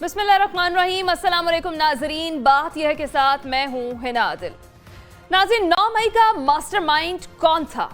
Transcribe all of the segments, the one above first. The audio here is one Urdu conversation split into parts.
بسم اللہ الرحمن الرحیم، السلام علیکم ناظرین۔ بات یہ ہے کہ ساتھ میں ہوں ہنا عادل۔ ناظرین، 9 مئی کا ماسٹر مائنڈ کون تھا؟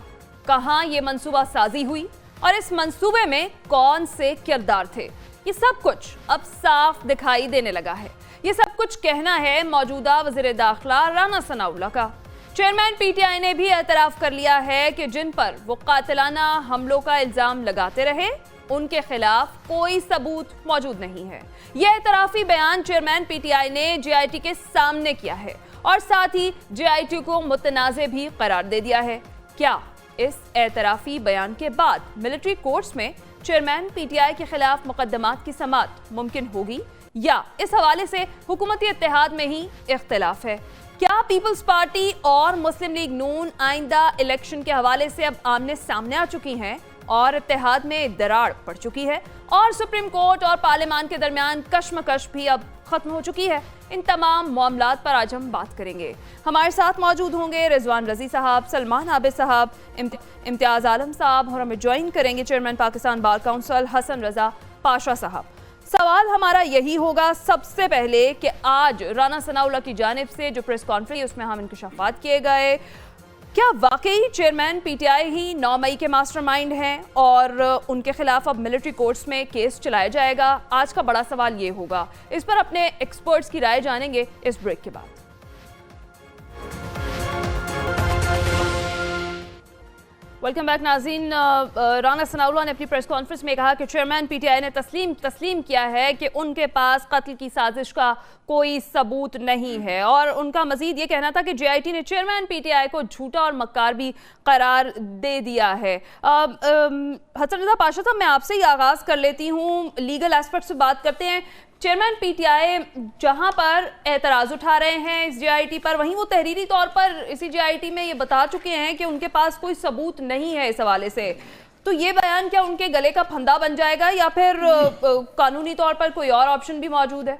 کہاں یہ منصوبہ سازی ہوئی اور اس منصوبے میں کون سے کردار تھے؟ یہ سب کچھ اب صاف دکھائی دینے لگا ہے۔ یہ سب کچھ کہنا ہے موجودہ وزیر داخلہ رانا ثناءاللہ کا۔ چیئرمین پی ٹی آئی نے بھی اعتراف کر لیا ہے کہ جن پر وہ قاتلانہ حملوں کا الزام لگاتے رہے ان کے خلاف کوئی ثبوت موجود نہیں ہے۔ یہ اعترافی بیان چیئرمین پی ٹی آئی نے جے آئی ٹی کے سامنے کیا ہے اور ساتھ ہی جے آئی ٹی کو متنازع بھی قرار دے دیا ہے۔ کیا اس اعترافی بیان کے بعد ملٹری کورٹس میں چیئرمین پی ٹی آئی کے خلاف مقدمات کی سماعت ممکن ہوگی یا اس حوالے سے حکومتی اتحاد میں ہی اختلاف ہے؟ کیا پیپلز پارٹی اور مسلم لیگ نون آئندہ الیکشن کے حوالے سے اب آمنے سامنے آ چکی ہیں اور اتحاد میں دراڑ پڑ چکی ہے اور سپریم کورٹ اور پارلیمان کے درمیان کشمکش بھی اب ختم ہو چکی ہے؟ ان تمام معاملات پر آج ہم بات کریں گے۔ ہمارے ساتھ موجود ہوں گے رضوان رضی صاحب، سلمان عابد صاحب، امتیاز عالم صاحب اور ہمیں جوائن کریں گے چیئرمین پاکستان بار کونسل حسن رضا پاشا صاحب۔ سوال ہمارا یہی ہوگا سب سے پہلے کہ آج رانا ثناءاللہ کی جانب سے جو پریس کانفرنس اس میں ہم انکشافات کیے گئے، کیا واقعی چیئرمین پی ٹی آئی ہی 9 مئی کے ماسٹر مائنڈ ہیں اور ان کے خلاف اب ملٹری کورٹس میں کیس چلایا جائے گا؟ آج کا بڑا سوال یہ ہوگا۔ اس پر اپنے ایکسپرٹس کی رائے جانیں گے اس بریک کے بعد۔ ویلکم بیک ناظرین۔ رانا ثناءاللہ نے اپنی پریس کانفرنس میں کہا کہ چیئرمین پی ٹی آئی نے تسلیم کیا ہے کہ ان کے پاس قتل کی سازش کا کوئی ثبوت نہیں ہے، اور ان کا مزید یہ کہنا تھا کہ جے آئی ٹی نے چیئرمین پی ٹی آئی کو جھوٹا اور مکار بھی قرار دے دیا ہے۔ حسن رضا پاشا صاحب، میں آپ سے ہی آغاز کر لیتی ہوں، لیگل ایسپیکٹ سے بات کرتے ہیں۔ چیئرمین پی ٹی آئی جہاں پر اعتراض اٹھا رہے ہیں اس جے آئی ٹی پر، وہیں وہ تحریری طور پر اسی جے آئی ٹی میں یہ بتا چکے ہیں کہ ان کے پاس کوئی ثبوت نہیں ہے اس حوالے سے۔ تو یہ بیان کیا ان کے گلے کا پھندا بن جائے گا یا پھر قانونی طور پر کوئی اور آپشن بھی موجود ہے؟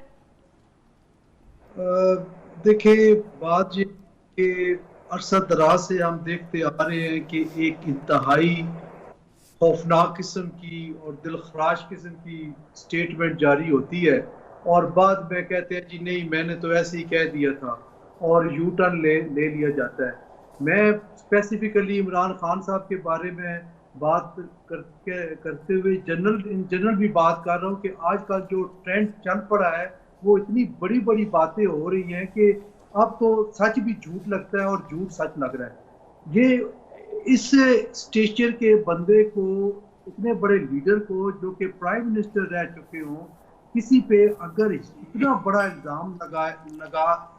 دیکھیں، بات یہ کہ عرصہ دراز سے ہم دیکھتے آ رہے ہیں کہ ایک انتہائی خوفناک قسم کی اور دلخراش قسم کی سٹیٹمنٹ جاری ہوتی ہے اور بعد میں کہتے ہیں جی نہیں میں نے تو ایسے ہی کہہ دیا تھا، اور یو ٹرن لے لیا جاتا ہے۔ میں اسپیسیفکلی عمران خان صاحب کے بارے میں بات کرتے ہوئے جنرل بھی بات کر رہا ہوں کہ آج کل جو ٹرینڈ چل پڑا ہے وہ اتنی بڑی بڑی باتیں ہو رہی ہیں کہ اب تو سچ بھی جھوٹ لگتا ہے اور جھوٹ سچ لگ رہا ہے۔ یہ اس اسٹیچر کے بندے کو، اتنے بڑے لیڈر کو جو کہ پرائم منسٹر رہ چکے ہوں، کسی پہ اگر اتنا بڑا الزام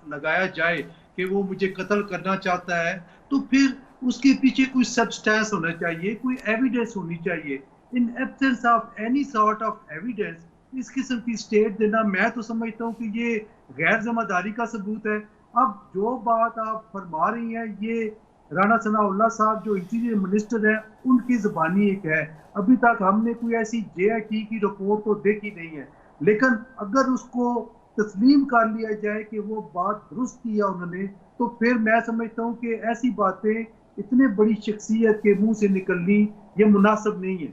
لگایا جائے کہ وہ مجھے قتل کرنا چاہتا ہے تو پھر اس کے پیچھے کوئی سبسٹینس ہونا چاہیے، کوئی ایویڈنس ہونی چاہیے۔ In absence of any sort of evidence اس قسم کی سٹیٹ دینا، میں تو سمجھتا ہوں کہ یہ غیر ذمہ داری کا ثبوت ہے۔ اب جو بات آپ فرما رہی ہیں یہ رانا ثناءاللہ صاحب جو انٹیریئر منسٹر ہیں ان کی زبانی ایک ہے، ابھی تک ہم نے کوئی ایسی جے آئی ٹی کی رپورٹ تو دیکھی نہیں ہے، لیکن اگر اس کو تسلیم کر لیا جائے کہ وہ بات درست کیا انہوں نے، تو پھر میں سمجھتا ہوں کہ ایسی باتیں اتنے بڑی شخصیت کے منہ سے نکلنی یہ مناسب نہیں ہے۔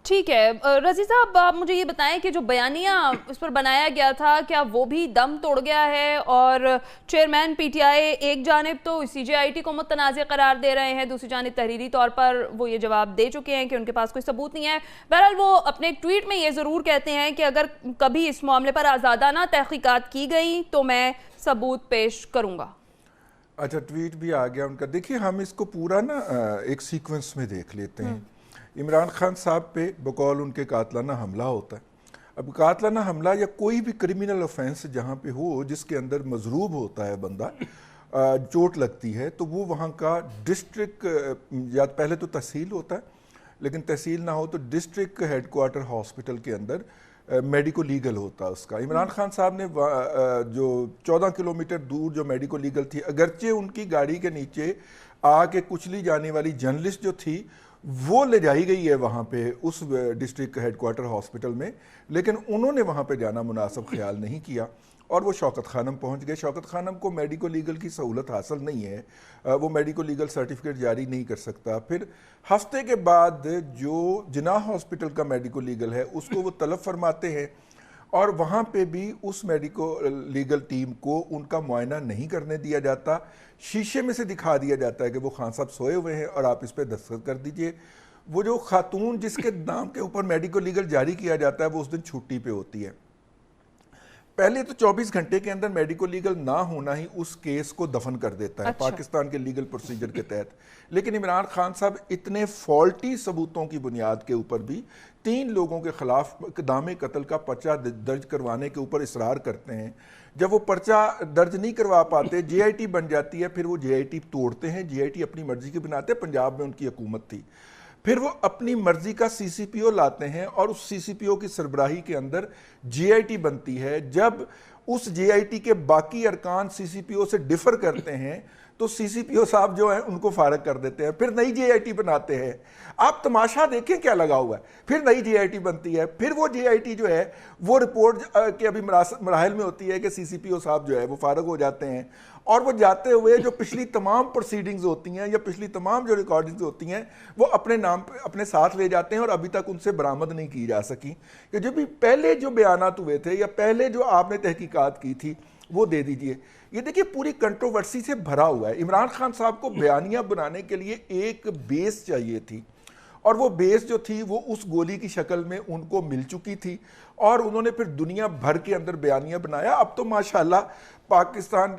ٹھیک ہے رضی صاحب، آپ مجھے یہ بتائیں کہ جو بیانیہ اس پر بنایا گیا تھا کیا وہ بھی دم توڑ گیا ہے؟ اور چیئرمین پی ٹی آئی ایک جانب تو سی جے آئی ٹی کو متنازع قرار دے رہے ہیں، دوسری جانب تحریری طور پر وہ یہ جواب دے چکے ہیں کہ ان کے پاس کوئی ثبوت نہیں ہے۔ بہرحال وہ اپنے ایک ٹویٹ میں یہ ضرور کہتے ہیں کہ اگر کبھی اس معاملے پر آزادانہ تحقیقات کی گئی تو میں ثبوت پیش کروں گا۔ اچھا، ٹویٹ بھی آ گیا ان کا۔ دیکھیے ہم اس کو پورا نا ایک سیکوینس میں دیکھ لیتے ہیں۔ عمران خان صاحب پہ بقول ان کے قاتلانہ حملہ ہوتا ہے۔ اب قاتلانہ حملہ یا کوئی بھی کرمینل آفینس جہاں پہ ہو جس کے اندر مضروب ہوتا ہے بندہ، چوٹ لگتی ہے، تو وہ وہاں کا ڈسٹرکٹ یا پہلے تو تحصیل ہوتا ہے، لیکن تحصیل نہ ہو تو ڈسٹرکٹ ہیڈ کوارٹر ہاسپٹل کے اندر میڈیکو لیگل ہوتا اس کا۔ عمران خان صاحب نے جو 14 کلومیٹر دور جو میڈیکو لیگل تھی، اگرچہ ان کی گاڑی کے نیچے آ کے کچلی جانے والی جرنلسٹ جو تھی وہ لے جائی گئی ہے وہاں پہ اس ڈسٹرکٹ ہیڈ کوارٹر ہاسپٹل میں، لیکن انہوں نے وہاں پہ جانا مناسب خیال نہیں کیا اور وہ شوکت خانم پہنچ گئے۔ شوکت خانم کو میڈیکو لیگل کی سہولت حاصل نہیں ہے، وہ میڈیکو لیگل سرٹیفکیٹ جاری نہیں کر سکتا۔ پھر ہفتے کے بعد جو جناح ہاسپٹل کا میڈیکو لیگل ہے اس کو وہ طلب فرماتے ہیں اور وہاں پہ بھی اس میڈیکو لیگل ٹیم کو ان کا معائنہ نہیں کرنے دیا جاتا, شیشے میں سے دکھا دیا جاتا ہے کہ وہ خان صاحب سوئے ہوئے ہیں اور آپ اس پہ دستخط کر دیجئے. وہ جو خاتون جس کے نام کے اوپر میڈیکو لیگل جاری کیا جاتا ہے وہ اس دن چھٹی پہ ہوتی ہے. پہلے تو 24 گھنٹے کے اندر میڈیکو لیگل نہ ہونا ہی اس کیس کو دفن کر دیتا ہے پاکستان کے لیگل پروسیجر کے تحت. لیکن عمران خان صاحب اتنے فالٹی ثبوتوں کی بنیاد کے اوپر بھی 3 لوگوں کے خلاف اقدام قتل کا پرچہ درج کروانے کے اوپر اصرار کرتے ہیں. جب وہ پرچہ درج نہیں کروا پاتے, جے آئی ٹی بن جاتی ہے, پھر وہ جے آئی ٹی توڑتے ہیں. جے آئی ٹی اپنی مرضی کی بناتے ہیں, پنجاب میں ان کی حکومت تھی. پھر وہ اپنی مرضی کا سی سی پی او لاتے ہیں اور اس سی سی پی او کی سربراہی کے اندر جے آئی ٹی بنتی ہے. جب اس جے آئی ٹی کے باقی ارکان سی سی پی او سے ڈیفر کرتے ہیں تو سی سی پی او صاحب جو ہیں ان کو فارغ کر دیتے ہیں, پھر نئی جے آئی ٹی بناتے ہیں. آپ تماشا دیکھیں کیا لگا ہوا ہے. پھر نئی جے آئی ٹی بنتی ہے, پھر وہ جے آئی ٹی جو ہے وہ رپورٹ کے ابھی مراحل میں ہوتی ہے کہ سی سی پی او صاحب جو ہے وہ فارغ ہو جاتے ہیں, اور وہ جاتے ہوئے جو پچھلی تمام پروسیڈنگز ہوتی ہیں یا پچھلی تمام جو ریکارڈنگز ہوتی ہیں وہ اپنے نام پہ اپنے ساتھ لے جاتے ہیں, اور ابھی تک ان سے برآمد نہیں کی جا سکی. کہ جو بھی پہلے جو بیانات ہوئے تھے یا پہلے جو آپ نے تحقیقات کی تھی وہ دے دیجئے. یہ دیکھیے پوری کنٹروورسی سے بھرا ہوا ہے. عمران خان صاحب کو بیانیہ بنانے کے لیے ایک بیس چاہیے تھی, اور وہ بیس جو تھی وہ اس گولی کی شکل میں ان کو مل چکی تھی, اور انہوں نے پھر دنیا بھر کے اندر بیانیہ بنایا. اب تو ماشاءاللہ پاکستان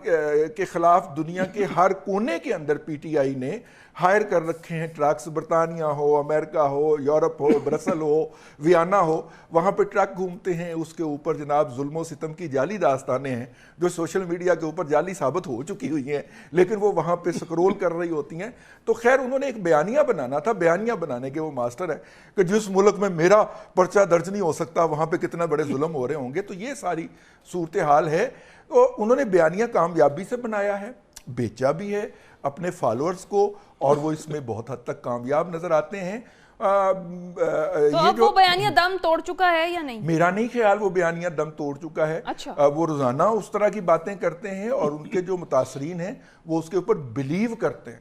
کے خلاف دنیا کے ہر کونے کے اندر پی ٹی آئی نے ہائر کر رکھے ہیں ٹرکس, برطانیہ ہو, امریکہ ہو, یورپ ہو, برسل ہو, ویانا ہو, وہاں پہ ٹرک گھومتے ہیں. اس کے اوپر جناب ظلم و ستم کی جعلی داستانیں ہیں جو سوشل میڈیا کے اوپر جعلی ثابت ہو چکی ہوئی ہیں, لیکن وہ وہاں پہ سکرول کر رہی ہوتی ہیں. تو خیر انہوں نے ایک بیانیہ بنانا تھا, بیانیہ بنانے کے وہ ماسٹر ہیں کہ جس ملک میں میرا پرچہ درج نہیں ہو سکتا وہاں پہ کتنا بڑے ظلم ہو رہے ہوں گے. تو یہ ساری صورتحال ہے. تو انہوں نے بیانیہ کامیابی سے بنایا ہے, بیچا بھی ہے اپنے فالورز کو, اور وہ اس میں بہت حد تک کامیاب نظر آتے ہیں. تو اب وہ بیانیہ دم توڑ چکا ہے یا نہیں؟ میرا نہیں خیال وہ بیانیہ دم توڑ چکا ہے. وہ روزانہ اس طرح کی باتیں کرتے ہیں, اور ان کے جو متاثرین ہیں وہ اس کے اوپر بلیو کرتے ہیں,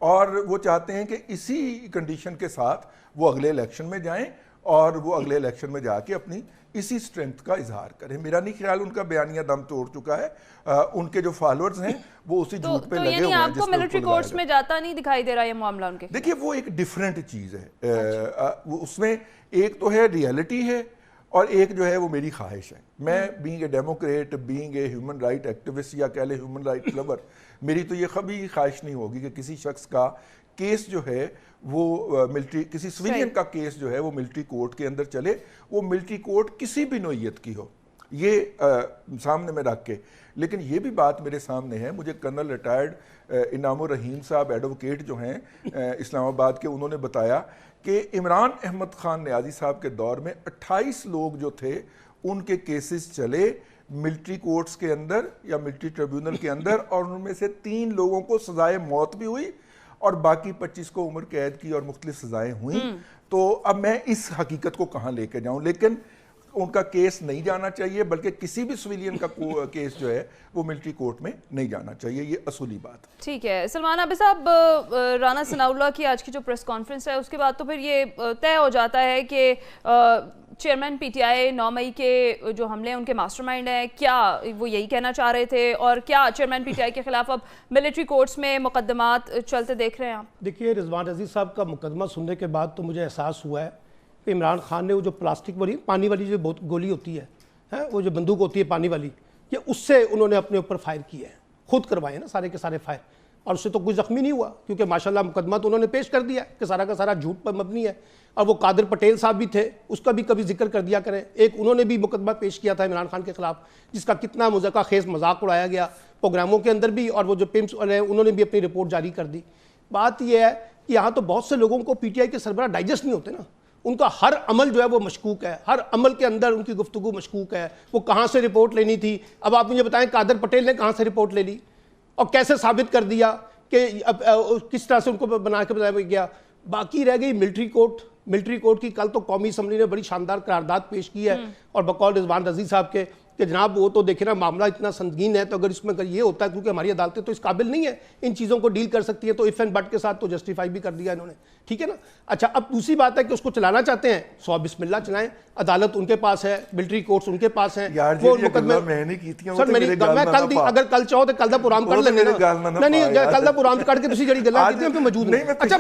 اور وہ چاہتے ہیں کہ اسی کنڈیشن کے ساتھ وہ اگلے الیکشن میں جائیں, اور وہ اگلے الیکشن میں جا کے اپنی اسی سٹرینتھ کا اظہار کریں. میرا نہیں خیال ان کا بیانیہ دم توڑ چکا ہے. ان کے جو فالورز ہیں وہ اسی جھوٹ پہ لگے ہوئے ہیں. آپ کو ملٹری کورٹس میں جاتا نہیں دکھائی دے رہا یہ معاملہ ان کے؟ دیکھیے وہ ایک ڈیفرنٹ چیز ہے. اس میں ایک تو ہے ریئلٹی ہے, اور ایک جو ہے وہ میری خواہش ہے. میں being a Democrat, being a human right activist یا کہہ لیں ہیومن رائٹ لور, میری تو یہ کبھی خواہش نہیں ہوگی کہ کسی شخص کا کیس جو ہے وہ ملٹری, کسی سویلین کا کیس جو ہے وہ ملٹری کورٹ کے اندر چلے. وہ ملٹری کورٹ کسی بھی نوعیت کی ہو, یہ سامنے میں رکھ کے. لیکن یہ بھی بات میرے سامنے ہے, مجھے کرنل ریٹائرڈ انعام الرحیم صاحب ایڈوکیٹ جو ہیں اسلام آباد کے, انہوں نے بتایا کہ عمران احمد خان نیازی صاحب کے دور میں 28 لوگ جو تھے ان کے کیسز چلے ملٹری کورٹس کے اندر یا ملٹری ٹریبیونل کے اندر, اور ان میں سے 3 لوگوں کو سزائے موت بھی ہوئی اور باقی 25 کو عمر قید کی اور مختلف سزائیں ہوئیں. تو اب میں اس حقیقت کو کہاں لے کے جاؤں, لیکن ان کا کیس نہیں جانا چاہیے, بلکہ کسی بھی سویلین کا کیس جو ہے وہ ملٹری کورٹ میں نہیں جانا چاہیے. یہ اصولی بات. ٹھیک ہے سلمان عابد صاحب, رانا ثناء اللہ کی آج کی جو پریس کانفرنس ہے اس کے بعد تو پھر یہ طے ہو جاتا ہے کہ چیئرمین پی ٹی آئی 9 مئی کے جو حملے ہیں ان کے ماسٹر مائنڈ ہیں. کیا وہ یہی کہنا چاہ رہے تھے, اور کیا چیئرمین پی ٹی آئی کے خلاف اب ملٹری کورٹس میں مقدمات چلتے دیکھ رہے ہیں آپ؟ دیکھیے رضوان عزیز صاحب کا مقدمہ سننے کے بعد تو مجھے احساس ہوا ہے کہ عمران خان نے وہ جو پلاسٹک والی پانی والی جو گولی ہوتی ہے, وہ جو بندوق ہوتی ہے پانی والی, یہ اس سے انہوں نے اپنے اوپر فائر کیے ہیں, خود کروائے ہیں نا سارے کے سارے فائر, اور اس سے تو کوئی زخمی نہیں ہوا کیونکہ ماشاءاللہ مقدمہ تو انہوں نے پیش کر دیا کہ سارا کا سارا جھوٹ پر مبنی ہے. اور وہ قادر پٹیل صاحب بھی تھے, اس کا بھی کبھی ذکر کر دیا کریں. ایک انہوں نے بھی مقدمہ پیش کیا تھا عمران خان کے خلاف جس کا کتنا مذاکرہ خیز مذاق اڑایا گیا پروگراموں کے اندر بھی, اور وہ جو پمپس والے ہیں انہوں نے بھی اپنی رپورٹ جاری کر دی. بات یہ ہے کہ یہاں تو بہت سے لوگوں کو پی ٹی آئی کے سربراہ ڈائجسٹ نہیں ہوتے نا, ان کا ہر عمل جو ہے وہ مشکوک ہے, ہر عمل کے اندر ان کی گفتگو مشکوک ہے. وہ کہاں سے رپورٹ لینی تھی, اب آپ مجھے بتائیں قادر پٹیل نے کہاں سے رپورٹ لے لی اور کیسے ثابت کر دیا کہ کس طرح سے ان کو بنا کے بتایا گیا. باقی رہ گئی ملٹری کورٹ. ملٹری کورٹ کی کل تو قومی اسمبلی نے بڑی شاندار قرارداد پیش کی ہے, اور بقول رضوان رضی صاحب کے کہ جناب وہ تو دیکھیں نا معاملہ اتنا سنگین ہے، تو اگر اس میں اگر یہ ہوتا ہے کیونکہ ہماری عدالتیں تو اس قابل نہیں ہے ان چیزوں کو ڈیل کر سکتی ہے، تو اف اینڈ بٹ کے ساتھ تو جسٹیفائی بھی کر دیا انہوں نے، ٹھیک ہے نا. اچھا اب دوسری بات ہے کہ اس کو چلانا چاہتے ہیں، سو بسم اللہ چلائیں، عدالت ان کے پاس ہے، ملٹری کورٹس ان کے پاس ہیں. وہ مقدمے میں نے کی تھی سر میری میں کل اگر کل چاہو تو کل دا پروگرام کر لینے نا، نہیں کل دا پروگرام کر کے دوسری جڑی گلاں کیتیاں پہ موجود نہیں. اچھا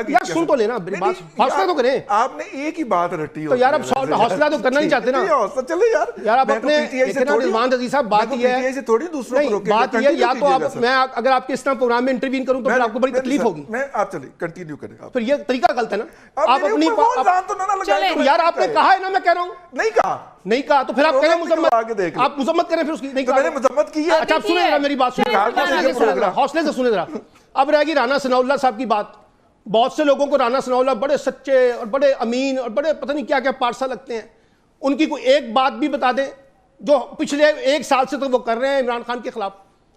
یار سن تو لینا میری بات، حوصلہ تو کریں. آپ نے ایک ہی بات رٹی تو یار اب حوصلہ تو کرنا نہیں چاہتے نا چلے یار. آپ اپنے رضوان عزیز صاحب بات یہ ہے تھوڑی دوسروں کو روکیں، بات یہ یا تو آپ میں اگر آپ کے اس طرح پروگرام میں انٹروین کروں تو پھر آپ کو بڑی تکلیف ہوگی. میں آپ چلیں کنٹینیو کریں. پھر یہ طریقہ غلط ہے نا. آپ اپنی یار آپ نے کہا ہے نا، میں کہہ رہا ہوں نہیں کہا تو پھر آپ کہیں مذمت، آپ مذمت کریں پھر اس کی. نہیں میں نے مذمت کی ہے. اچھا آپ سنیں ذرا میری بات، حوصلے سے سنیں ذرا. اب رہے گی رانا ثناء اللہ صاحب کی بات. بہت سے لوگوں کو رانا ثناء اللہ بڑے سچے اور بڑے امین اور بڑے پتہ نہیں کیا کیا پارسا لگتے ہیں. ان کی کوئی ایک بات بھی بتا دیں جو پچھلے 1 سال سے تو وہ کر رہے ہیں عمران خان کے خلاف.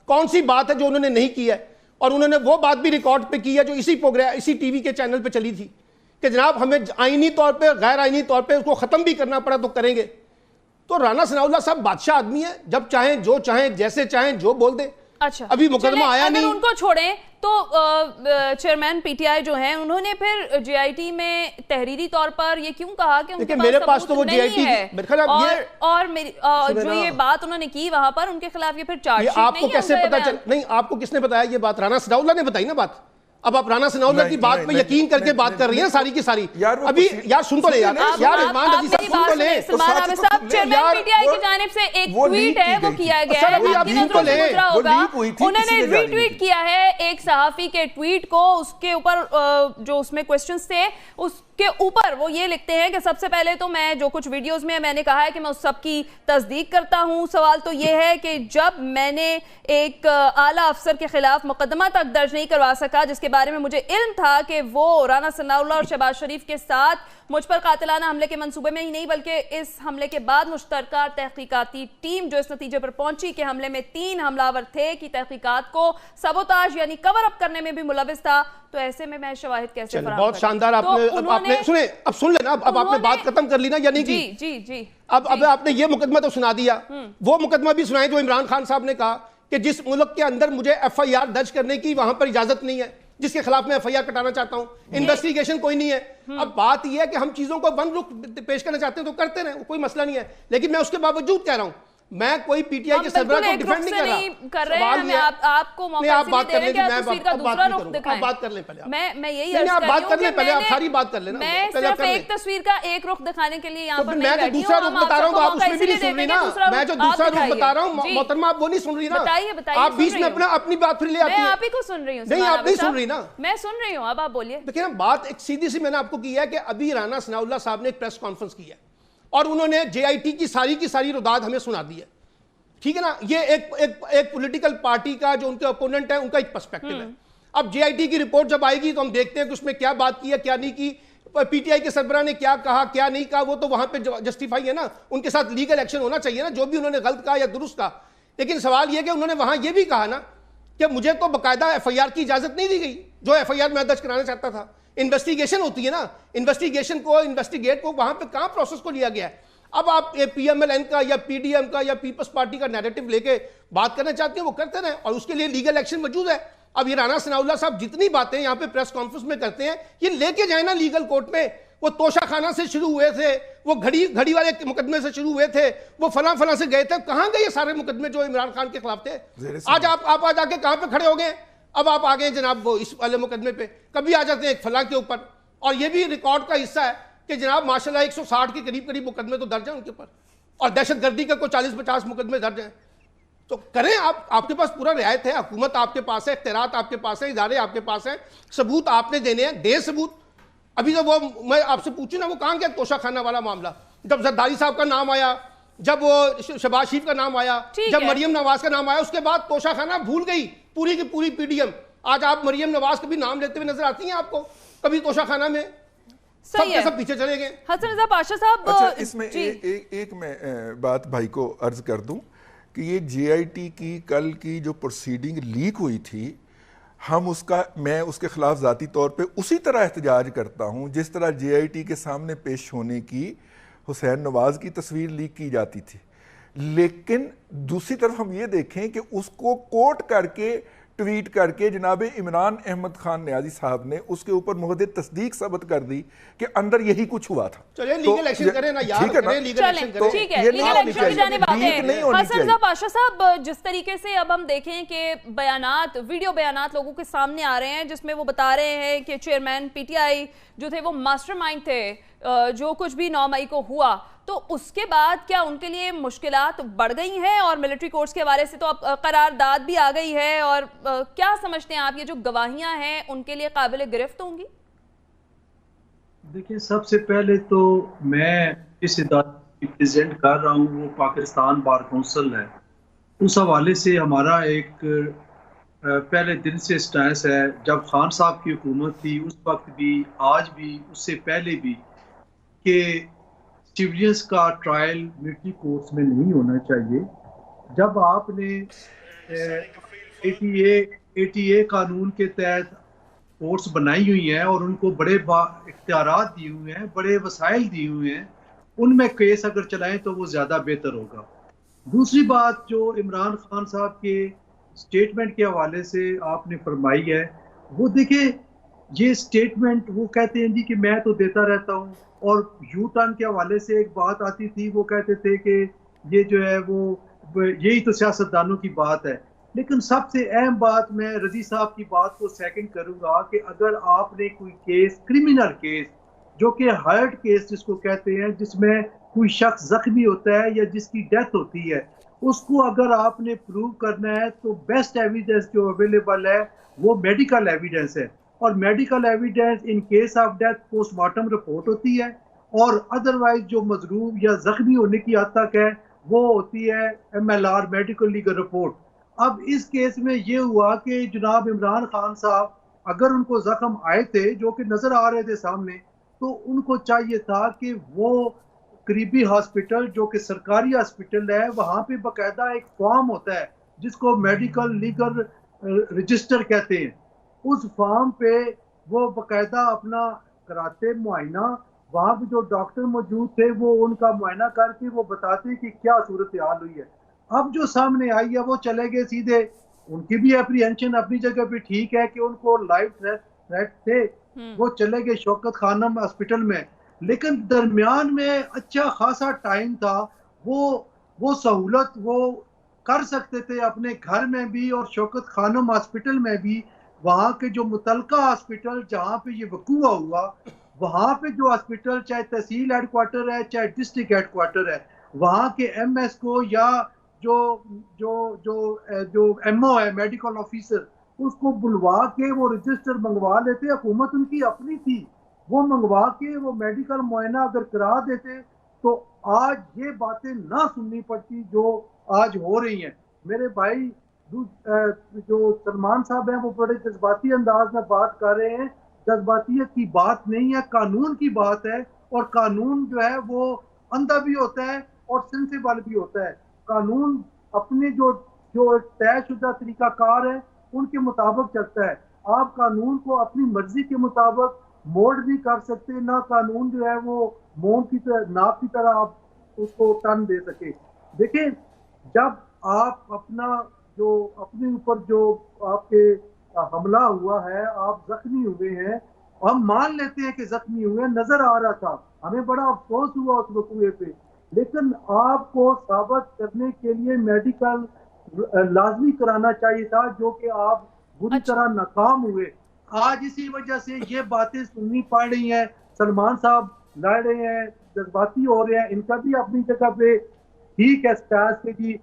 کون سی بات ہے جو انہوں نے نہیں کی ہے؟ اور انہوں نے وہ بات بھی ریکارڈ پہ کی ہے جو اسی پروگرام اسی ٹی وی کے چینل پہ چلی تھی کہ جناب ہمیں آئینی طور پہ غیر آئینی طور پہ اس کو ختم بھی کرنا پڑا تو کریں گے. تو رانا ثناء اللہ صاحب بادشاہ آدمی ہے، جب چاہیں جو چاہیں جیسے چاہیں جو بول دیں. اچھا ابھی مقدمہ آیا نہیں. اگر ان کو چھوڑیں تو چیئرمین پی ٹی آئی جو ہیں انہوں نے پھر جے آئی ٹی میں تحریری طور پر یہ کیوں کہا کہ ان کے پاس ثبوت نہیں ہے، اور جو یہ بات انہوں نے کی وہاں پر ان کے خلاف یہ پھر چارج شیٹ آپ کو کیسے پتا چل؟ نہیں آپ کو کس نے بتایا یہ بات؟ رانا ثناء اللہ نے بتائی نا بات. اب آپ رانا ثناء اللہ کی بات پہ یقین کر کے بات کر رہی ہیں ساری کی ساری. ابھی یار سن تو لے یار رضوان عزیز صاحب سن تو لے. سلمان عامر صاحب چیئرمین پی ٹی آئی کی جانب سے ایک ٹویٹ ہے وہ کیا گیا ہے، آپ کی نظروں سے گزرا ہوگا. انہوں نے ری ٹویٹ کیا ہے ایک صحافی کے ٹویٹ کو، اس کے اوپر جو اس میں کوسچنز تھے اس کے اوپر وہ یہ لکھتے ہیں کہ سب سے پہلے تو میں جو کچھ ویڈیوز میں نے کہا ہے کہ میں اس سب کی تصدیق کرتا ہوں. سوال تو یہ ہے کہ جب میں نے ایک اعلیٰ افسر کے خلاف مقدمہ تک درج نہیں کروا سکا جس کے بارے میں مجھے علم تھا کہ وہ رانا ثناء اللہ اور شہباز شریف کے ساتھ مجھ پر قاتلانہ حملے کے منصوبے میں ہی نہیں بلکہ اس حملے کے بعد مشترکہ تحقیقاتی ٹیم جو اس نتیجے پر پہنچی کہ حملے میں 3 حملہ تھے کی تحقیقات کو سبوتاج یعنی کور اپ کرنے میں بھی ملوث تھا، تو ایسے میں شواہد کیسے فراہم کروں؟ بہت شاندار. آپ نے سنیں، اب سن لینا، اب آپ نے بات ختم کر لی نا یا نہیں کی؟ جی جی اب آپ نے یہ مقدمہ تو سنا دیا، وہ مقدمہ بھی سنائیں جو عمران خان صاحب نے کہا کہ جس ملک کے اندر مجھے ایف آئی آر درج کرنے کی وہاں پر اجازت نہیں ہے، جس کے خلاف میں ایف آئی آر کٹانا چاہتا ہوں، انویسٹیگیشن کوئی نہیں ہے. اب بات یہ ہے کہ ہم چیزوں کو ون رخ پیش کرنا چاہتے ہیں تو کرتے رہیں، کوئی مسئلہ نہیں ہے، لیکن میں اس کے باوجود کہہ رہا ہوں میں کوئی پی ٹی آئی کے سربراہ کو ڈیفینڈ نہیں کر رہا. ہمیں آپ کو موقع دے رہے ہیں کہ آپ تصویر کا دوسرا رخ دکھائیں. بات کر لیں پہلے، میں یہی عرض کر رہی ہوں پہلے آپ ساری بات کر لینا. میں صرف ایک تصویر کا ایک رخ دکھانے کے لیے یہاں پر میں جو دوسرا رخ بتا رہا ہوں آپ اس میں بھی نہیں سن رہی نا. میں جو دوسرا رخ بتا رہا ہوں محترمہ آپ وہ نہیں سن رہی نا. آپ بیچ میں اپنی بات پھر لے آتی ہیں. میں آپ ہی کو سن رہی ہوں. نہیں آپ نہیں سن رہی نا. میں سن رہی ہوں، اب آپ بولیے. دیکھیں نا بات ایک سیدھی سی میں نے آپ کو کی ہے کہ ابھی رانا ثناء اللہ صاحب نے ایک پریس کانفرنس کی ہے اور انہوں نے جے آئی ٹی کی ساری رداد ہمیں سنا دی ہے، ٹھیک ہے نا. یہ ایک پولیٹیکل پارٹی کا جو ان کے اپوننٹ ہے ان کا ایک پرسپیکٹو ہے. اب جے آئی ٹی کی رپورٹ جب آئے گی تو ہم دیکھتے ہیں کہ اس میں کیا بات کی ہے کیا نہیں کی، پی ٹی آئی کے سربراہ نے کیا کہا کیا نہیں کہا، وہ تو وہاں پہ جسٹیفائی ہے نا، ان کے ساتھ لیگل ایکشن ہونا چاہیے نا جو بھی انہوں نے غلط کہا یا درست کہا. لیکن سوال یہ کہ انہوں نے وہاں یہ بھی کہا نا کہ مجھے تو باقاعدہ ایف آئی آر کی اجازت نہیں دی گئی جو ایف آئی آر میں درج کرانا چاہتا تھا. انویسٹیگیشن ہوتی ہے نا، انویسٹیگیشن کو انویسٹیگیٹ کو وہاں پہ کہاں پروسیس کو لیا گیا ہے. اب آپ پی ایم ایل این کا یا پی ڈی ایم کا یا پیپلز پارٹی کا نیریٹو لے کے بات کرنا چاہتے ہیں وہ کرتے رہیں اور اس کے لیے لیگل ایکشن موجود ہے. اب یہ رانا ثناء اللہ صاحب جتنی باتیں یہاں پہ پریس کانفرنس میں کرتے ہیں یہ لے کے جائیں نا لیگل کورٹ میں. وہ توشہ خانہ سے شروع ہوئے تھے، وہ گھڑی والے مقدمے سے شروع ہوئے تھے، وہ فلاں سے گئے تھے، کہاں گئے یہ سارے مقدمے جو عمران خان کے خلاف تھے؟ آج آپ آ کے کہاں پہ کھڑے ہو گئے؟ اب آپ آ گئے جناب وہ اس والے مقدمے پہ، کبھی آ جاتے ہیں ایک فلاں کے اوپر. اور یہ بھی ریکارڈ کا حصہ ہے کہ جناب ماشاءاللہ 160 کے قریب مقدمے تو درج ہیں ان کے اوپر اور دہشت گردی کا کوئی 40-50 مقدمے درج ہیں. تو کریں آپ کے پاس پورا رعایت ہے، حکومت آپ کے پاس ہے، اختیارات آپ کے پاس ہیں، ادارے آپ کے پاس ہیں، ثبوت آپ نے دینے ہیں، دے ثبوت. ابھی تو وہ میں آپ سے پوچھوں نا وہ کہاں گیا توشہ خانہ والا معاملہ؟ جب زرداری صاحب کا نام آیا، جب وہ شہباز شریف کا نام آیا، جب مریم نواز کا نام آیا، اس کے بعد توشہ خانہ بھول گئی پوری کی پوری پی ڈی ایم. آج آپ مریم نواز کا بھی نام لیتے ہوئے نظر آتی ہیں آپ کو کبھی توشہ خانہ میں؟ سب کے سب پیچھے چلے گئے. حسن رضا پاشا صاحب اچھا اس میں ایک میں بات بھائی کو عرض کر دوں کہ یہ جے آئی ٹی کی کل کی جو پروسیڈنگ لیک ہوئی تھی میں اس کے خلاف ذاتی طور پہ اسی طرح احتجاج کرتا ہوں جس طرح جے آئی ٹی کے سامنے پیش ہونے کی حسین نواز کی تصویر لیک کی جاتی تھی. لیکن دوسری طرف ہم یہ دیکھیں کہ اس کو کوٹ کر کے ٹویٹ کر کے جناب عمران احمد خان نیازی صاحب نے اس کے اوپر مہد تصدیق ثبت کر دی کہ اندر یہی کچھ ہوا تھا. چلیے لیگل ایکشن کریں نا یار, کریں لیگل ایکشن کریں. ٹھیک ہے, لیگل ایکشن کی جانب آتے ہیں. حسن رضا پاشا صاحب, جس طریقے سے اب ہم دیکھیں کہ بیانات, ویڈیو بیانات لوگوں کے سامنے آ رہے ہیں جس میں وہ بتا رہے ہیں کہ چیئرمین پی ٹی آئی جو تھے وہ ماسٹر مائنڈ تھے جو کچھ بھی 9 مئی کو ہوا, تو اس کے بعد کیا ان کے لیے مشکلات بڑھ گئی ہیں؟ اور ملٹری کورٹس کے حوالے سے تو اب قرارداد بھی آ گئی ہے, اور کیا سمجھتے ہیں آپ یہ جو گواہیاں ہیں ان کے لیے قابل گرفت ہوں گی؟ دیکھیں, سب سے پہلے تو میں اس ادارے کی پریزنٹ کر رہا ہوں وہ پاکستان بار کونسل ہے. اس حوالے سے ہمارا ایک پہلے دن سے سٹانس ہے, جب خان صاحب کی حکومت تھی اس وقت بھی, آج بھی, اس سے پہلے بھی, کہ سیولینس کا ٹرائل ملٹری کورٹس میں نہیں ہونا چاہیے. جب آپ نے 80A قانون کے تحت کورٹس بنائی ہوئی ہیں اور ان کو بڑے اختیارات دیے ہوئے ہیں, بڑے وسائل دیے ہوئے ہیں, ان میں کیس اگر چلائیں تو وہ زیادہ بہتر ہوگا. دوسری بات جو عمران خان صاحب کے سٹیٹمنٹ کے حوالے سے آپ نے فرمائی ہے, وہ دیکھیں یہ سٹیٹمنٹ وہ کہتے ہیں جی کہ میں تو دیتا رہتا ہوں, اور یو ٹرن کے حوالے سے ایک بات آتی تھی, وہ کہتے تھے کہ یہ جو ہے وہ یہی تو سیاستدانوں کی بات ہے. لیکن سب سے اہم بات, میں رضی صاحب کی بات کو سیکنڈ کروں گا, کہ اگر آپ نے کوئی کیس, کرمنل کیس جو کہ ہرٹ کیس جس کو کہتے ہیں, جس میں کوئی شخص زخمی ہوتا ہے یا جس کی ڈیتھ ہوتی ہے, اس کو اگر آپ نے پروو کرنا ہے تو بیسٹ ایویڈنس جو اویلیبل ہے وہ میڈیکل ایویڈنس ہے. اور medical evidence in case of death post mortem report ہوتی ہے, اور ادروائز جو مضروب یا زخمی ہونے کی حد تک ہے وہ ہوتی ہے MLR, میڈیکل لیگل رپورٹ. اب اس کیس میں یہ ہوا کہ جناب عمران خان صاحب اگر ان کو زخم آئے تھے جو کہ نظر آ رہے تھے سامنے, تو ان کو چاہیے تھا کہ وہ قریبی ہاسپٹل جو کہ سرکاری ہاسپٹل ہے, وہاں پہ باقاعدہ ایک فارم ہوتا ہے جس کو میڈیکل لیگل رجسٹر کہتے ہیں, اس فارم پہ وہ باقاعدہ اپنا کراتے معائنہ. وہاں پہ جو ڈاکٹر موجود تھے وہ ان کا معائنہ کر کے وہ بتاتے کہ کیا صورتحال ہوئی ہے. اب جو سامنے آئی ہے وہ چلے گئے سیدھے, ان کی بھی اپریہنشن اپنی جگہ پہ ٹھیک ہے کہ ان کو لائف تھریٹ تھے, وہ چلے گئے شوکت خانم ہاسپٹل میں. لیکن درمیان میں اچھا خاصا ٹائم تھا, وہ سہولت وہ کر سکتے تھے اپنے گھر میں بھی اور شوکت خانم ہاسپٹل میں بھی. وہاں کے جو متعلقہ ہاسپٹل جہاں پہ یہ وقوع ہوا, وہاں پہ جو ہاسپٹل چاہے تحصیل ہیڈ کوارٹر ہے چاہے ڈسٹرکٹ ہیڈ کوارٹر ہے, وہاں کے MS کو یا جو MO ہے میڈیکل آفیسر, اس کو بلوا کے وہ رجسٹر منگوا لیتے. حکومت ان کی اپنی تھی, وہ منگوا کے وہ میڈیکل معائنہ اگر کرا دیتے تو آج یہ باتیں نہ سننی پڑتی جو آج ہو رہی ہیں. میرے بھائی جو سلمان صاحب ہیں وہ بڑے جذباتی انداز میں بات کر رہے ہیں. جذباتیت کی بات نہیں ہے, قانون کی بات ہے, اور قانون جو ہے وہ اندھا بھی ہوتا ہے اور سینسیبل بھی ہوتا ہے. قانون اپنے جو ایک طے شدہ طریقہ کار ہے ان کے مطابق چلتا ہے. آپ قانون کو اپنی مرضی کے مطابق موڈ بھی کر سکتے, نہ قانون جو ہے وہ موم کی طرح, ناپ کی طرح آپ اس کو ٹن دے سکے. دیکھیں, جب آپ اپنے اوپر جو آپ کے حملہ ہوا ہے, آپ زخمی ہوئے ہیں, ہم مان لیتے ہیں کہ زخمی ہوئے ہیں, نظر آ رہا تھا, ہمیں بڑا افسوس ہوا اس وقوعے پہ, لیکن آپ کو ثابت کرنے کے لیے میڈیکل لازمی کرانا چاہیے تھا, جو کہ آپ بری طرح ناکام ہوئے. آج اسی وجہ سے یہ باتیں سننی پڑ رہی ہیں. سلمان صاحب لڑ رہے ہیں, جذباتی ہو رہے ہیں, ان کا بھی اپنی جگہ پہ ٹھیک ہے سٹاس کے جی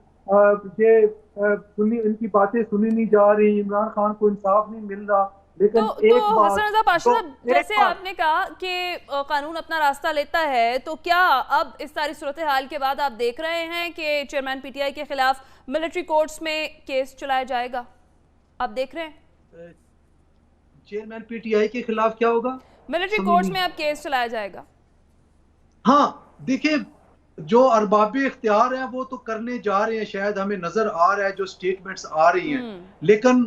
ان کی باتیں سنی نہیں جا رہی, عمران خان کو انصاف نہیں مل رہا. لیکن تو حسن رضا پاشا صاحب, جیسے آپ نے کہا کہ قانون اپنا راستہ لیتا ہے, تو کیا اب اس ساری صورتحال کے بعد آپ دیکھ رہے ہیں کہ چیئرمین PTI کے خلاف ملٹری کورٹس میں کیس چلایا جائے گا؟ آپ دیکھ رہے ہیں چیئرمین PTI کے خلاف کیا ہوگا؟ ملٹری کورٹس میں اب کیس چلایا جائے گا. ہاں دیکھیں, جو ارباب اختیار ہیں وہ تو کرنے جا رہے ہیں, شاید ہمیں نظر آ رہا ہے جو سٹیٹمنٹس آ رہی ہیں, لیکن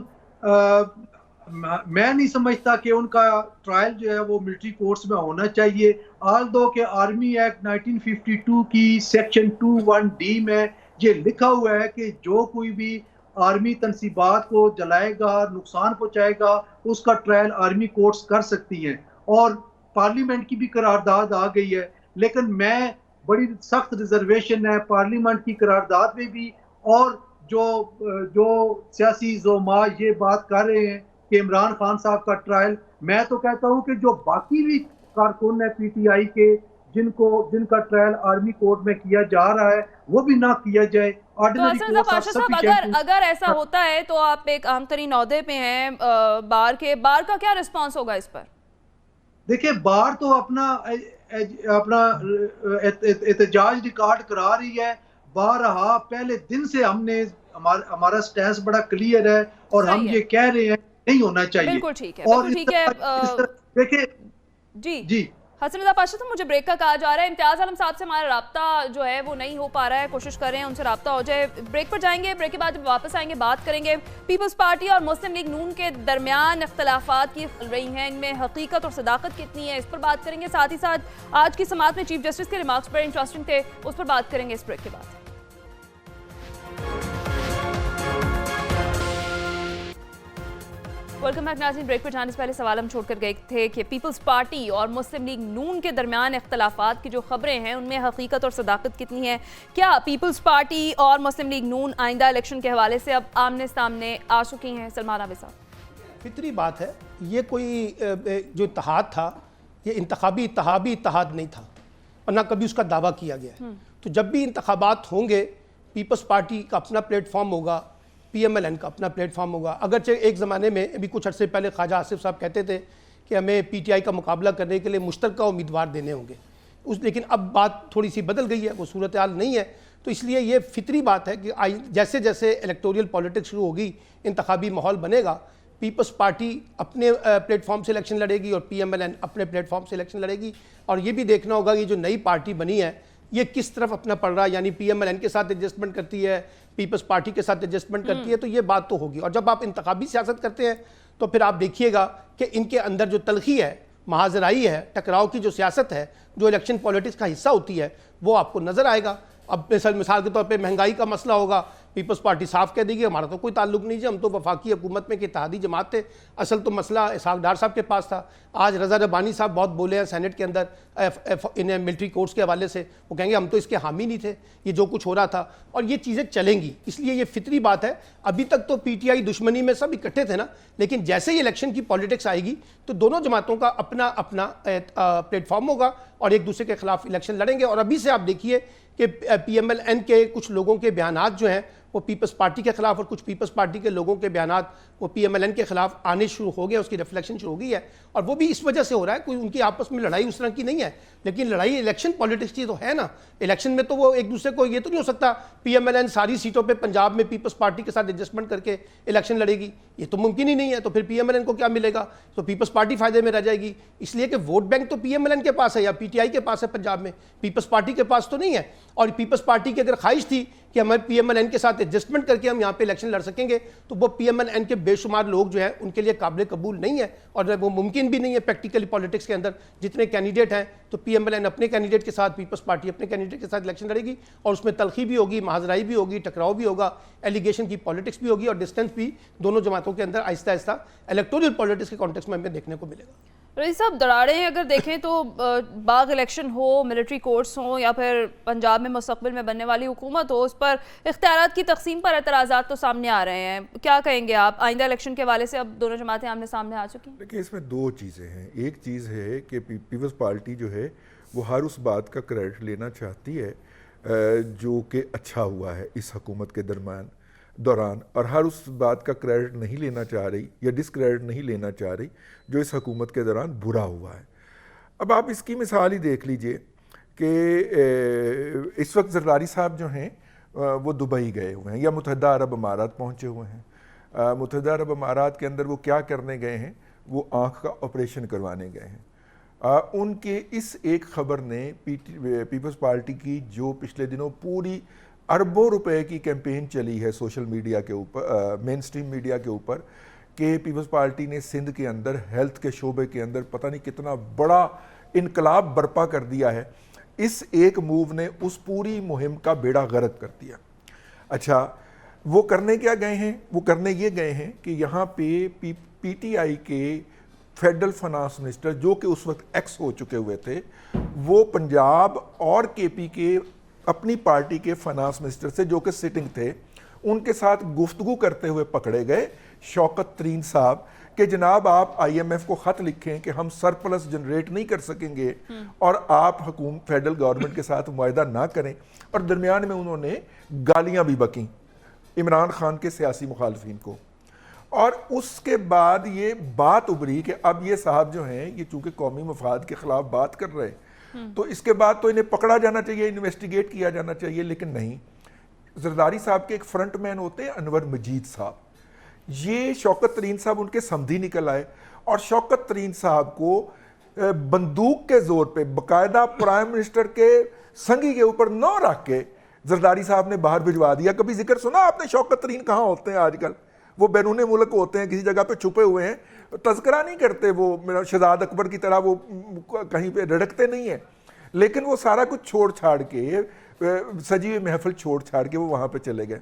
میں نہیں سمجھتا کہ ان کا ٹرائل جو ہے وہ ملٹری کورٹس میں ہونا چاہیے. آل دو کہ آرمی ایکٹ 1952 کی سیکشن 21D میں یہ لکھا ہوا ہے کہ جو کوئی بھی آرمی تنصیبات کو جلائے گا، نقصان پہنچائے گا، اس کا ٹرائل آرمی کورٹس کر سکتی ہیں، اور پارلیمنٹ کی بھی قرارداد آ گئی ہے. لیکن میں بڑی سخت ریزرویشن ہے پارلیمنٹ کی قرارداد میں بھی، اور جو سیاسی زعماء یہ بات کر رہے ہیں کہ عمران خان صاحب کا ٹرائل، میں تو کہتا ہوں کہ جو باقی بھی کارکن ہیں پی ٹی آئی کے جن کا ٹرائل آرمی کورٹ میں کیا جا رہا ہے وہ بھی نہ کیا جائے. تو حسن صاحب، پاشا صاحب، اگر ایسا ہوتا ہے تو آپ ایک اہم ترین عہدے پہ ہیں بار کا کیا رسپانس ہوگا اس پر؟ دیکھیں، بار تو اپنا احتجاج ریکارڈ کرا رہی ہے. بارہا پہلے دن سے ہمارا سٹینس بڑا کلیئر ہے، اور ہم یہ کہہ رہے ہیں نہیں ہونا چاہیے. بالکل ٹھیک ہے، بالکل ٹھیک ہے. دیکھیں جی حسن رضا پاشا صاحب، مجھے بریک کا کہا جا رہا ہے. امتیاز عالم صاحب سے ہمارا رابطہ جو ہے وہ نہیں ہو پا رہا ہے، کوشش کر رہے ہیں ان سے رابطہ ہو جائے. بریک پر جائیں گے، بریک کے بعد جب واپس آئیں گے بات کریں گے پیپلز پارٹی اور مسلم لیگ نون کے درمیان اختلافات کی چل رہی ہیں، ان میں حقیقت اور صداقت کتنی ہے، اس پر بات کریں گے. ساتھ ہی ساتھ آج کی سماعت میں چیف جسٹس کے ریمارکس بڑے انٹرسٹنگ تھے، اس پر بات کریں گے اس بریک کے بعد. ویلکم بیک ناظرین. بریک پر جانے سے پہلے سوال ہم چھوڑ کر گئے تھے کہ پیپلز پارٹی اور مسلم لیگ نون کے درمیان اختلافات کی جو خبریں ہیں ان میں حقیقت اور صداقت کتنی ہے. کیا پیپلز پارٹی اور مسلم لیگ نون آئندہ الیکشن کے حوالے سے اب آمنے سامنے آ چکی ہیں؟ سلمان عابد صاحب، فطری بات ہے، یہ کوئی جو اتحاد تھا یہ انتخابی اتحاد نہیں تھا، اور نہ کبھی اس کا دعویٰ کیا گیا ہے. تو جب بھی انتخابات ہوں گے، پیپلز پارٹی کا اپنا پلیٹ فارم ہوگا، پی ایم ایل این کا اپنا پلیٹ فارم ہوگا. اگرچہ ایک زمانے میں ابھی کچھ عرصے پہلے خواجہ آصف صاحب کہتے تھے کہ ہمیں پی ٹی آئی کا مقابلہ کرنے کے لیے مشترکہ امیدوار دینے ہوں گے، لیکن اب بات تھوڑی سی بدل گئی ہے، وہ صورتحال نہیں ہے. تو اس لیے یہ فطری بات ہے کہ جیسے جیسے الیکٹوریل پالیٹکس شروع ہوگی، انتخابی ماحول بنے گا، پیپلز پارٹی اپنے پلیٹ فارم سے الیکشن لڑے گی اور پی ایم ایل این اپنے پلیٹ فارم سے الیکشن لڑے گی. اور یہ بھی دیکھنا ہوگا کہ جو نئی پارٹی بنی ہے یہ کس طرف اپنا پڑ رہا ہے، یعنی پی ایم ایل این کے ساتھ ایڈجسٹمنٹ کرتی ہے، پیپلز پارٹی کے ساتھ ایڈجسٹمنٹ کرتی ہے. تو یہ بات تو ہوگی. اور جب آپ انتخابی سیاست کرتے ہیں تو پھر آپ دیکھیے گا کہ ان کے اندر جو تلخی ہے، محاذرائی ہے، ٹکراؤ کی جو سیاست ہے، جو الیکشن پالیٹکس کا حصہ ہوتی ہے، وہ آپ کو نظر آئے گا. اب مثال کے طور پہ مہنگائی کا مسئلہ ہوگا، پیپلز پارٹی صاف کہہ دے گی ہمارا تو کوئی تعلق نہیں جی، ہم تو وفاقی حکومت میں کہ اتحادی جماعت تھے. اصل تو مسئلہ اسحاق ڈار صاحب کے پاس تھا. آج رضا ربانی صاحب بہت بولے ہیں سینٹ کے اندر انہیں ملٹری کورٹس کے حوالے سے، وہ کہیں گے ہم تو اس کے حامی نہیں تھے، یہ جو کچھ ہو رہا تھا. اور یہ چیزیں چلیں گی، اس لیے یہ فطری بات ہے. ابھی تک تو پی ٹی آئی دشمنی میں سب اکٹھے تھے نا، لیکن جیسے ہی الیکشن کی پالیٹکس آئے گی تو دونوں جماعتوں کا اپنا اپنا پلیٹ فارم ہوگا اور ایک دوسرے کے خلاف الیکشن لڑیں گے. اور ابھی سے آپ دیکھیے کہ پی ایم ایل این کے کچھ لوگوں کے بیانات جو ہیں وہ پیپلز پارٹی کے خلاف، اور کچھ پیپلز پارٹی کے لوگوں کے بیانات وہ پی ایم ایل این کے خلاف آنے شروع ہو گئے، اس کی ریفلیکشن شروع ہو گئی ہے. اور وہ بھی اس وجہ سے ہو رہا ہے، کوئی ان کی آپس میں لڑائی اس طرح کی نہیں ہے، لیکن لڑائی الیکشن پالیٹکس کی تو ہے نا. الیکشن میں تو وہ ایک دوسرے کو، یہ تو نہیں ہو سکتا پی ایم ایل این ساری سیٹوں پہ پنجاب میں پیپلز پارٹی کے ساتھ ایڈجسٹمنٹ کر کے الیکشن لڑے گی، یہ تو ممکن ہی نہیں ہے. تو پھر پی ایم ایل این کو کیا ملے گا؟ تو پیپلز پارٹی فائدے میں رہ جائے گی، اس لیے کہ ووٹ بینک تو پی ایم ایل این کے پاس ہے یا پی ٹی آئی کے پاس ہے پنجاب میں، پیپلز پارٹی کے پاس تو نہیں ہے. اور پیپلز پارٹی کی اگر خواہش تھی کہ ہمیں پی ایم ایل این کے ساتھ ایڈجسٹمنٹ کر کے ہم یہاں پہ الیکشن لڑ سکیں گے، تو وہ پی ایم ایل این کے بے شمار لوگ جو ہیں ان کے لیے قابل قبول نہیں ہے، اور وہ ممکن بھی نہیں ہے پریکٹیکلی پالیٹکس کے اندر. جتنے کینڈیڈیٹ ہیں تو پی ایم ایل این اپنے کینڈیڈیٹ کے ساتھ، پیپلز پارٹی اپنے کینڈیڈیٹ کے ساتھ الیکشن لڑے گی، اور اس میں تلخی بھی ہوگی، محاذرائی بھی ہوگی، ٹکراؤ بھی ہوگا، ایلیگیشن کی پالیٹکس بھی ہوگی، اور ڈسٹینس بھی دونوں جماعتوں کے اندر آہستہ آہستہ الیکٹورل پالیٹکس کے کانٹیکس میں ہمیں دیکھنے کو ملے گا. رئیس صاحب، دراڑیں اگر دیکھیں تو باغ الیکشن ہو، ملٹری کورٹس ہوں، یا پھر پنجاب میں مستقبل میں بننے والی حکومت ہو، اس پر اختیارات کی تقسیم پر اعتراضات تو سامنے آ رہے ہیں. کیا کہیں گے آپ آئندہ الیکشن کے حوالے سے؟ اب دونوں جماعتیں آمنے سامنے آ چکی ہیں. دیکھیں، اس میں دو چیزیں ہیں. ایک چیز ہے کہ پیپلز پارٹی جو ہے وہ ہر اس بات کا کریڈٹ لینا چاہتی ہے جو کہ اچھا ہوا ہے اس حکومت کے دوران، اور ہر اس بات کا کریڈٹ نہیں لینا چاہ رہی یا ڈسکریڈٹ نہیں لینا چاہ رہی جو اس حکومت کے دوران برا ہوا ہے. اب آپ اس کی مثال ہی دیکھ لیجئے کہ اس وقت زرداری صاحب جو ہیں وہ دبئی گئے ہوئے ہیں یا متحدہ عرب امارات پہنچے ہوئے ہیں. متحدہ عرب امارات کے اندر وہ کیا کرنے گئے ہیں؟ وہ آنکھ کا آپریشن کروانے گئے ہیں. ان کے اس ایک خبر نے پیپلز پارٹی کی جو پچھلے دنوں پوری اربوں روپے کی کیمپین چلی ہے سوشل میڈیا کے اوپر، مین سٹریم میڈیا کے اوپر، کہ پیپلز پارٹی نے سندھ کے اندر ہیلتھ کے شعبے کے اندر پتہ نہیں کتنا بڑا انقلاب برپا کر دیا ہے. اس ایک موو نے اس پوری مہم کا بیڑا غرق کر دیا. اچھا وہ کرنے کیا گئے ہیں؟ وہ کرنے یہ گئے ہیں کہ یہاں پہ پی ٹی آئی کے فیڈرل فنانس منسٹر جو کہ اس وقت ایکس ہو چکے ہوئے تھے، وہ پنجاب اور کے پی کے اپنی پارٹی کے فنانس منسٹر سے جو کہ سٹنگ تھے ان کے ساتھ گفتگو کرتے ہوئے پکڑے گئے شوکت ترین صاحب کہ جناب آپ آئی ایم ایف کو خط لکھیں کہ ہم سرپلس جنریٹ نہیں کر سکیں گے اور آپ حکومت فیڈرل گورنمنٹ کے ساتھ معاہدہ نہ کریں، اور درمیان میں انہوں نے گالیاں بھی بکیں عمران خان کے سیاسی مخالفین کو. اور اس کے بعد یہ بات ابھری کہ اب یہ صاحب جو ہیں یہ چونکہ قومی مفاد کے خلاف بات کر رہے ہیں تو اس کے بعد تو انہیں پکڑا جانا چاہیے، انویسٹیگیٹ کیا جانا چاہیے، لیکن نہیں. زرداری صاحب کے ایک فرنٹ مین ہوتے ہیں انور مجید صاحب، یہ شوکت ترین صاحب ان کے سمدھی نکل آئے اور شوکت ترین صاحب کو بندوق کے زور پہ باقاعدہ پرائم منسٹر کے سنگی کے اوپر نو رکھ کے زرداری صاحب نے باہر بھجوا دیا. کبھی ذکر سنا آپ نے شوکت ترین کہاں ہوتے ہیں آج کل؟ وہ بیرون ملک ہوتے ہیں، کسی جگہ پہ چھپے ہوئے ہیں، تذکرہ نہیں کرتے، وہ شہزاد اکبر کی طرح وہ کہیں پہ رڑکتے نہیں ہیں، لیکن وہ سارا کچھ چھوڑ چھاڑ کے سجی ہوئی محفل چھوڑ چھاڑ کے وہ وہاں پہ چلے گئے.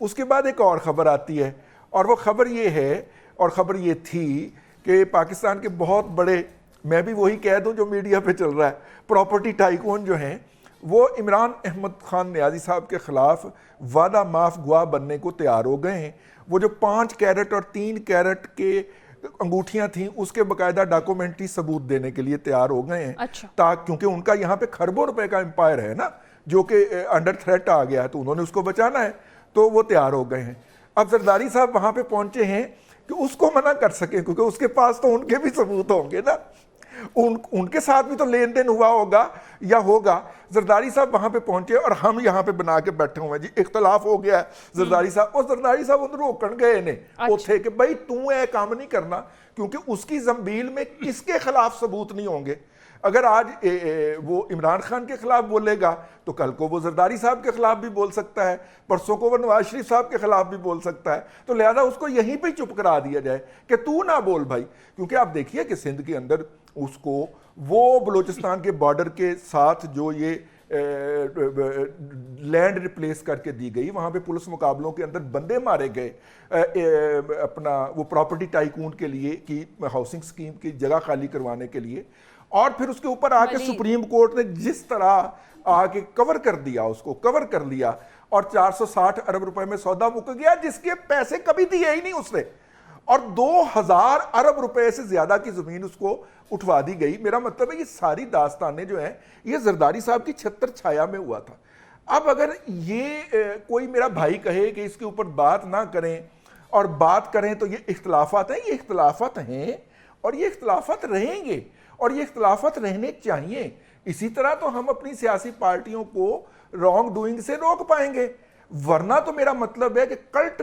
اس کے بعد ایک اور خبر آتی ہے اور وہ خبر یہ ہے اور خبر یہ تھی کہ پاکستان کے بہت بڑے، میں بھی وہی کہہ دوں جو میڈیا پہ چل رہا ہے، پراپرٹی ٹائکون جو ہیں وہ عمران احمد خان نیازی صاحب کے خلاف وعدہ معاف گواہ بننے کو تیار ہو گئے ہیں. وہ جو 5 کیرٹ اور 3 کیرٹ کے انگوٹھیاں تھیں اس کے باقاعدہ ڈاکومنٹری ثبوت دینے کے لیے تیار ہو گئے ہیں. کیونکہ ان کا یہاں پہ کھربوں روپے کا امپائر ہے نا جو کہ انڈر تھریٹ آ گیا ہے، تو انہوں نے اس کو بچانا ہے تو وہ تیار ہو گئے ہیں. اب زرداری صاحب وہاں پہ پہنچے ہیں کہ اس کو منع کر سکیں کیونکہ اس کے پاس تو ان کے بھی ثبوت ہوں گے نا، ان کے ساتھ بھی تو لین دین ہوا ہوگا یا ہوگا. زرداری صاحب وہاں پہ پہنچے اور ہم یہاں پہ بنا کے بیٹھے ہوئے ہیں جی اختلاف ہو گیا ہے زرداری صاحب، اور زرداری صاحب ادھر روکن گئے نے اوتھے کہ بھائی تو اے کام نہیں کرنا، کیونکہ اس کی زنبیل میں کس کے خلاف ثبوت نہیں ہوں گے. اگر آج وہ عمران خان کے خلاف بولے گا تو کل کو وہ زرداری صاحب کے خلاف بھی بول سکتا ہے، پرسوں کو وہ نواز شریف صاحب کے خلاف بھی بول سکتا ہے، تو لہذا اس کو یہیں پہ چپ کرا دیا جائے کہ تو نہ بول بھائی. کیونکہ آپ دیکھیے کہ سندھ کے اندر اس کو وہ بلوچستان کے بارڈر کے ساتھ جو یہ لینڈ ریپلیس کر کے دی گئی، وہاں پہ پولیس مقابلوں کے اندر بندے مارے گئے اپنا وہ پراپرٹی ٹائکون کے لیے کی ہاؤسنگ سکیم کی جگہ خالی کروانے کے لیے، اور پھر اس کے اوپر آ کے سپریم کورٹ نے جس طرح آ کے کور کر دیا، اس کو کور کر لیا اور 460 ارب روپے میں سودا مک گیا جس کے پیسے کبھی دیے ہی نہیں اس نے، اور 2000 ارب روپے سے زیادہ کی زمین اس کو اٹھوا دی گئی. میرا مطلب ہے یہ ساری داستانیں جو ہیں یہ زرداری صاحب کی چھتر چھایا میں ہوا تھا. اب اگر یہ کوئی میرا بھائی کہے کہ اس کے اوپر بات نہ کریں اور بات کریں تو یہ اختلافات ہیں، یہ اختلافات ہیں اور یہ اختلافات رہیں گے اور یہ اختلافات رہنے چاہیے. اسی طرح تو ہم اپنی سیاسی پارٹیوں کو رانگ ڈوئنگ سے روک پائیں گے، ورنہ تو میرا مطلب ہے کہ کلٹ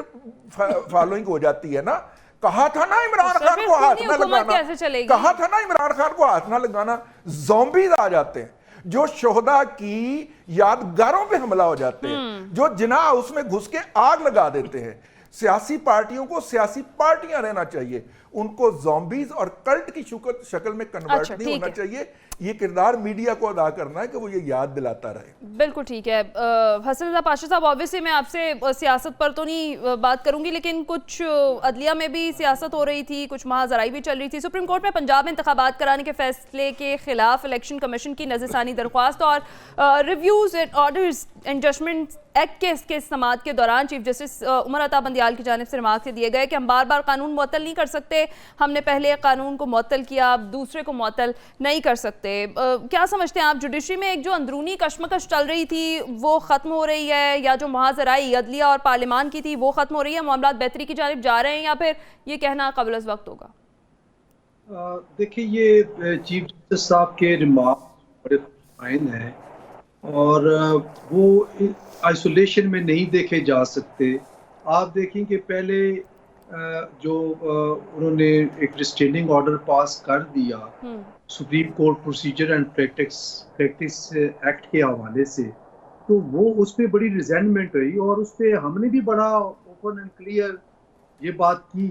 فالوئنگ ہو جاتی ہے نا. کہا تھا نا عمران خان کو ہاتھ نہ لگانا، کہا تھا نا عمران خان کو ہاتھ نہ لگانا، زومبیز آ جاتے ہیں جو شہداء کی یادگاروں پہ حملہ ہو جاتے ہیں، جو جناح اس میں گھس کے آگ لگا دیتے ہیں. سیاسی پارٹیوں کو سیاسی پارٹیاں رہنا چاہیے، ان کو زومبیز اور کلٹ کی شکل میں کنورٹ نہیں ہونا چاہیے. یہ کردار میڈیا کو ادا کرنا ہے کہ وہ یہ یاد دلاتا رہے. بالکل ٹھیک ہے. حسن رضا پاشا صاحب، obviously میں آپ سے سیاست پر تو نہیں بات کروں گی، لیکن کچھ عدلیہ میں بھی سیاست ہو رہی تھی، کچھ مہاجرائی بھی چل رہی تھی. سپریم کورٹ میں پنجاب میں انتخابات کرانے کے فیصلے کے خلاف الیکشن کمیشن کی نظر ثانی درخواست اور reviews and orders and judgement act کے سماعت کے دوران چیف جسٹس عمر عطا بندیال کی جانب سے ریمارک سے دیے گئے کہ ہم بار بار قانون معطل نہیں کر سکتے، ہم نے پہلے قانون کو معطل کیا، اب دوسرے کو معطل نہیں کر سکتے. کیا سمجھتے ہیں آپ، جوڈیشری میں ایک جو اندرونی کشمکش چل رہی تھی وہ ختم ہو رہی ہے، یا جو مہاجرائی عدلیہ اور پارلیمان کی تھی وہ ختم ہو رہی ہے، معاملات بہتری کی جانب جا رہے ہیں، یا پھر یہ کہنا قبل از وقت ہوگا؟ دیکھیں یہ چیف جسٹس صاحب کے ریمارک بڑے فائن ہیں اور وہ آئسولیشن میں نہیں دیکھے جا سکتے. آپ دیکھیں کہ پہلے جو انہوں نے ایک ریسٹریننگ آرڈر پاس کر دیا supreme court procedure and practice act کے حوالے سے، تو وہ اس پہ بڑی ریزینٹمنٹ ہوئی اور اس پہ ہم نے بھی بڑا اوپن اینڈ کلیئر یہ بات کی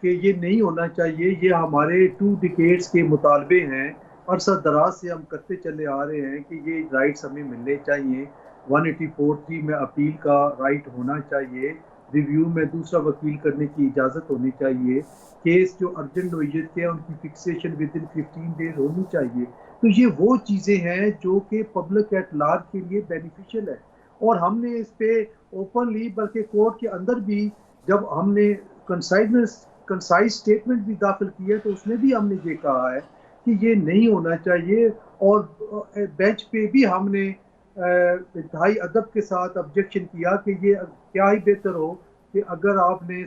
کہ یہ نہیں ہونا چاہیے. یہ ہمارے 2 ڈیکیڈز کے مطالبے ہیں، عرصہ دراز سے ہم کرتے چلے آ رہے ہیں کہ یہ رائٹس ہمیں ملنے چاہیے. 184(3) میں اپیل کا رائٹ ہونا چاہیے، ریویو میں دوسرا وکیل کرنے کی اجازت ہونی چاہیے، کیس جو ارجنٹ نوعیت کے ہیں ان کی فکسیشن ود ان 15 ڈیز ہونی چاہیے. تو یہ وہ چیزیں ہیں جو کہ پبلک ایٹ لارج کے لیے بینیفیشل ہے. اور ہم نے اس پہ اوپنلی بلکہ کورٹ کے اندر بھی جب ہم نے کنسائز اسٹیٹمنٹ بھی داخل کی ہے تو اس میں بھی ہم نے یہ کہا ہے کہ یہ نہیں ہونا چاہیے. اور بینچ پہ بھی ہم نے انتہائی ادب کے ساتھ آبجیکشن کیا کہ یہ کیا ہی بہتر ہو کہ اگر آپ نے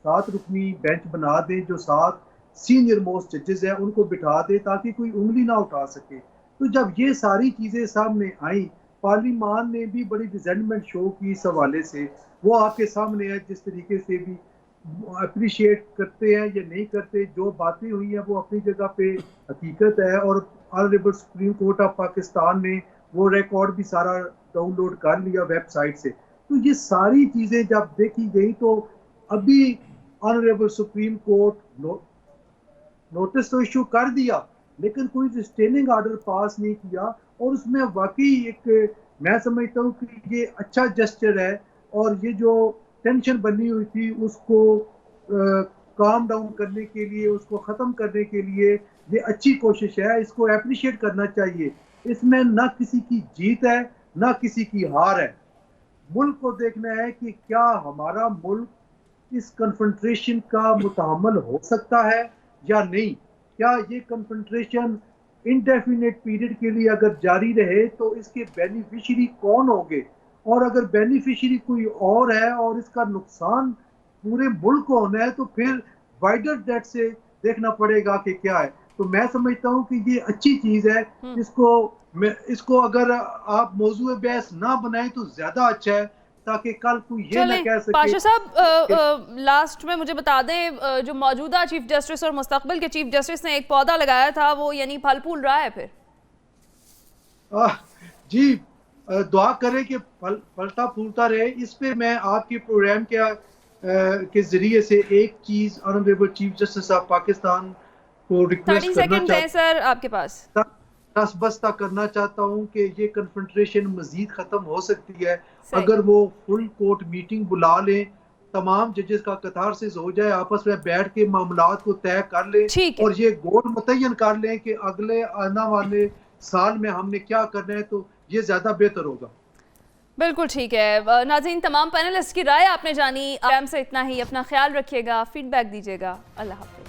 7 رکنی بینچ بنا دیں جو 7 سینئر موسٹ ججز ہیں ان کو بٹھا دے تاکہ کوئی انگلی نہ اٹھا سکے. تو جب یہ ساری چیزیں سامنے آئیں، پارلیمان نے بھی بڑی ریزنٹمنٹ شو کی اس حوالے سے. وہ آپ کے سامنے ہے، جس طریقے سے بھی اپریشیٹ کرتے ہیں یا نہیں کرتے، جو باتیں ہوئی ہیں وہ اپنی جگہ پہ حقیقت ہے. اور honourable supreme court of Pakistan نے وہ ریکارڈ بھی سارا ڈاؤن لوڈ کر لیا ویب سائٹ سے. تو یہ ساری چیزیں جب دیکھی گئی تو ابھی آنریبل سپریم کورٹ نوٹس تو ایشو کر دیا لیکن کوئی ریسٹیننگ آرڈر پاس نہیں کیا. اور اس میں واقعی ایک میں سمجھتا ہوں کہ یہ اچھا جسچر ہے. اور یہ جو ٹینشن بنی ہوئی تھی اس کو کام ڈاؤن کرنے کے لیے، اس کو ختم کرنے کے لیے یہ اچھی کوشش ہے. اس کو اپریشیٹ کرنا چاہیے. اس میں نہ کسی کی جیت ہے نہ کسی کی ہار ہے. ملک کو دیکھنا ہے کہ کیا ہمارا ملک اس کنفرنٹریشن کا متحمل ہو سکتا ہے یا نہیں. کیا یہ کنفرنٹریشن انڈیفینٹ پیریڈ کے لیے اگر جاری رہے تو اس کے بینیفیشری کون ہوں گے. اور اگر بینیفیشری کوئی اور ہے اور اس کا نقصان پورے ملک کو ہونا ہے تو پھر وائڈر ڈیٹ سے دیکھنا پڑے گا کہ کیا ہے. تو میں سمجھتا ہوں کہ یہ اچھی چیز ہے. اس کو اگر آپ موضوع بحث نہ بنائیں تو زیادہ اچھا ہے تاکہ کل کوئی یہ نہ کہہ سکے. پاشا صاحب لاسٹ میں مجھے بتا دیں، جو موجودہ چیف جسٹس اور مستقبل کے چیف جسٹس نے ایک پودا لگایا تھا وہ یعنی پھل پھول رہا ہے پھر؟ جی دعا کریں کہ پھلتا پھولتا رہے. اس پہ میں آپ کے پروگرام کے ذریعے سے ایک چیز honourable chief justice of Pakistan کو ریکویسٹ کرنا چاہتا ہوں کہ یہ کنفرنٹریشن مزید ختم ہو سکتی ہے اگر وہ فل کورٹ میٹنگ بلا لیں، تمام ججز کا کتھارسس ہو جائے، آپس میں بیٹھ کے معاملات کو طے کر لیں اور یہ گول متعین کر لیں کہ اگلے آنے والے سال میں ہم نے کیا کرنا ہے، تو یہ زیادہ بہتر ہوگا. بالکل ٹھیک ہے. ناظرین تمام پینلسٹ کی رائے آپ نے جانی. سے اتنا ہی. اپنا خیال رکھیے گا، فیڈ بیک دیجیے گا. اللہ حافظ.